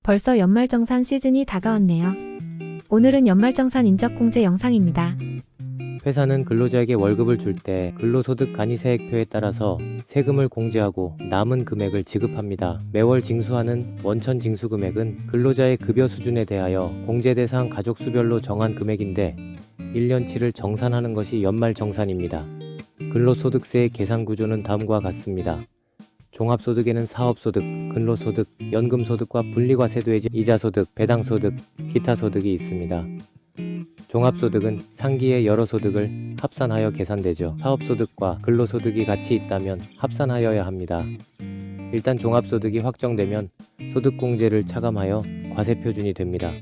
벌써 연말정산 시즌이 다가왔네요. 오늘은 연말정산 인적공제 영상입니다. 회사는 근로자에게 월급을 줄 때 근로소득 간이세액표에 따라서 세금을 공제하고 남은 금액을 지급합니다. 매월 징수하는 원천 징수 금액은 근로자의 급여 수준에 대하여 공제 대상 가족 수별로 정한 금액인데 1년치를 정산하는 것이 연말정산입니다. 근로소득세의 계산 구조는 다음과 같습니다. 종합소득에는 사업소득, 근로소득, 연금소득과 분리과세도의 이자소득, 배당소득, 기타소득이 있습니다. 종합소득은 상기의 여러 소득을 합산하여 계산되죠. 사업소득과 근로소득이 같이 있다면 합산하여야 합니다. 일단 종합소득이 확정되면 소득공제를 차감하여 과세표준이 됩니다.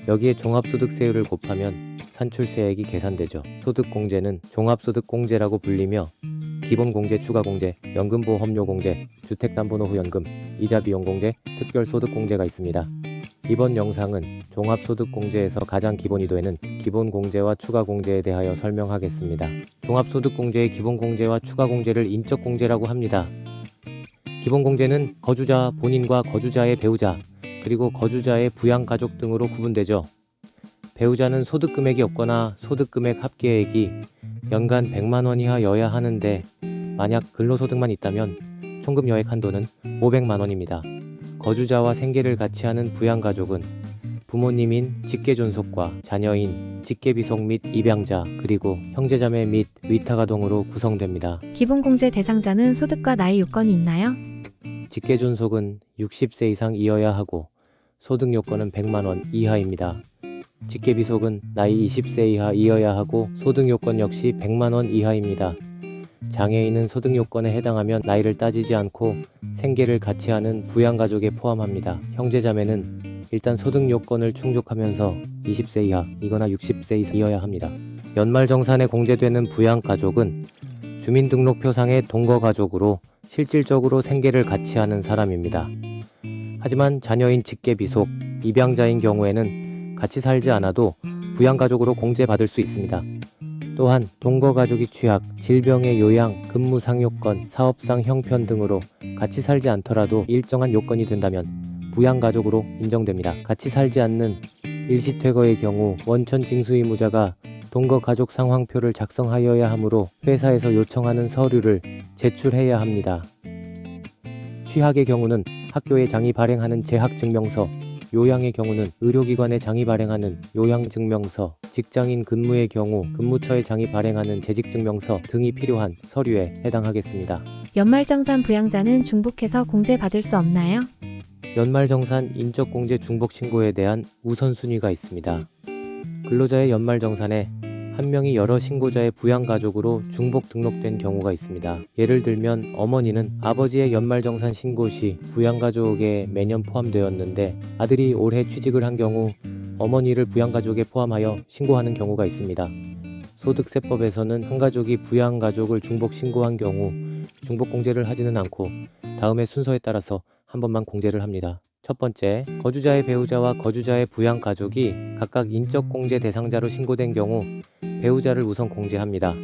여기에 종합소득세율을 곱하면 산출세액이 계산되죠. 소득공제는 종합소득공제라고 불리며 기본공제, 추가공제, 연금보험료공제, 주택담보노후연금, 이자비용공제, 특별소득공제가 있습니다. 이번 영상은 종합소득공제에서 가장 기본이 되는 기본공제와 추가공제에 대하여 설명하겠습니다. 종합소득공제의 기본공제와 추가공제를 인적공제라고 합니다. 기본공제는 거주자 본인과 거주자의 배우자, 그리고 거주자의 부양가족 등으로 구분되죠. 배우자는 소득금액이 없거나 소득금액 합계액이 연간 100만원 이하여야 하는데 만약 근로소득만 있다면 총급여액 한도는 500만원입니다. 거주자와 생계를 같이 하는 부양가족은 부모님인 직계존속과 자녀인 직계비속 및 입양자, 그리고 형제자매 및 위탁아동으로 구성됩니다. 기본공제 대상자는 소득과 나이 요건이 있나요? 직계존속은 60세 이상이어야 하고 소득 요건은 100만원 이하입니다. 직계비속은 나이 20세 이하이어야 하고 소득 요건 역시 100만원 이하입니다. 장애인은 소득 요건에 해당하면 나이를 따지지 않고 생계를 같이 하는 부양가족에 포함합니다. 형제자매는 일단 소득 요건을 충족하면서 20세 이하이거나 60세 이상이어야 합니다. 연말정산에 공제되는 부양가족은 주민등록표상의 동거가족으로 실질적으로 생계를 같이 하는 사람입니다. 하지만 자녀인 직계비속, 입양자인 경우에는 같이 살지 않아도 부양가족으로 공제받을 수 있습니다. 또한 동거가족이 취약, 질병의 요양, 근무 상요건, 사업상 형편 등으로 같이 살지 않더라도 일정한 요건이 된다면 부양가족으로 인정됩니다. 같이 살지 않는 일시퇴거의 경우 원천 징수 의무자가 동거가족 상황표를 작성하여야 하므로 회사에서 요청하는 서류를 제출해야 합니다. 취학의 경우는 학교에 장이 발행하는 재학증명서, 요양의 경우는 의료기관에 장이 발행하는 요양증명서, 직장인 근무의 경우 근무처에 장이 발행하는 재직증명서 등이 필요한 서류에 해당하겠습니다. 연말정산 부양자는 중복해서 공제받을 수 없나요? 연말정산 인적공제 중복신고에 대한 우선순위가 있습니다. 근로자의 연말정산에 한 명이 여러 신고자의 부양가족으로 중복 등록된 경우가 있습니다. 예를 들면 어머니는 아버지의 연말정산 신고 시 부양가족에 매년 포함되었는데 아들이 올해 취직을 한 경우 어머니를 부양가족에 포함하여 신고하는 경우가 있습니다. 소득세법에서는 한 가족이 부양가족을 중복 신고한 경우 중복공제를 하지는 않고 다음의 순서에 따라서 한 번만 공제를 합니다. 첫 번째, 거주자의 배우자와 거주자의 부양가족이 각각 인적공제 대상자로 신고된 경우 배우자를 우선 공제합니다.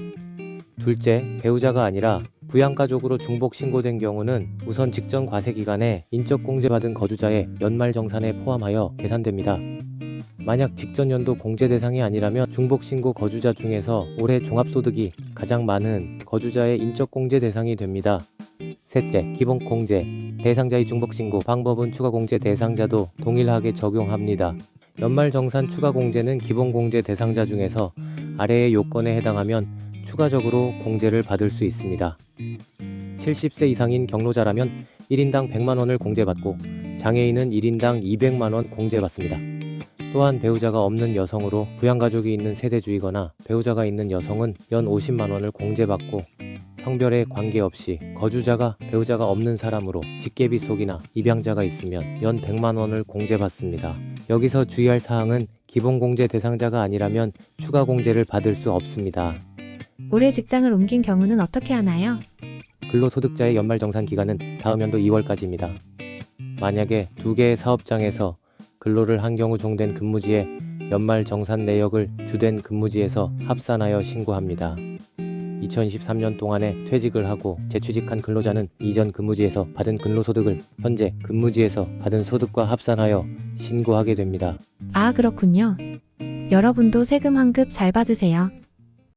둘째, 배우자가 아니라 부양가족으로 중복 신고된 경우는 우선 직전 과세기간에 인적공제받은 거주자의 연말정산에 포함하여 계산됩니다. 만약 직전 연도 공제 대상이 아니라면 중복신고 거주자 중에서 올해 종합소득이 가장 많은 거주자의 인적공제 대상이 됩니다. 셋째, 기본공제 대상자의 중복신고 방법은 추가공제 대상자도 동일하게 적용합니다. 연말정산 추가공제는 기본공제 대상자 중에서 아래의 요건에 해당하면 추가적으로 공제를 받을 수 있습니다. 70세 이상인 경로자라면 1인당 100만원을 공제받고 장애인은 1인당 200만원 공제받습니다. 또한 배우자가 없는 여성으로 부양가족이 있는 세대주이거나 배우자가 있는 여성은 연 50만원을 공제받고 성별에 관계없이 거주자가 배우자가 없는 사람으로 직계비속이나 입양자가 있으면 연 100만원을 공제받습니다. 여기서 주의할 사항은 기본공제 대상자가 아니라면 추가공제를 받을 수 없습니다. 올해 직장을 옮긴 경우는 어떻게 하나요? 근로소득자의 연말정산 기간은 다음 연도 2월까지입니다. 만약에 두 개의 사업장에서 근로를 한 경우 종된 근무지에 연말정산 내역을 주된 근무지에서 합산하여 신고합니다. 2023년 동안에 퇴직을 하고 재취직한 근로자는 이전 근무지에서 받은 근로소득을 현재 근무지에서 받은 소득과 합산하여 신고하게 됩니다. 아, 그렇군요. 여러분도 세금 환급 잘 받으세요.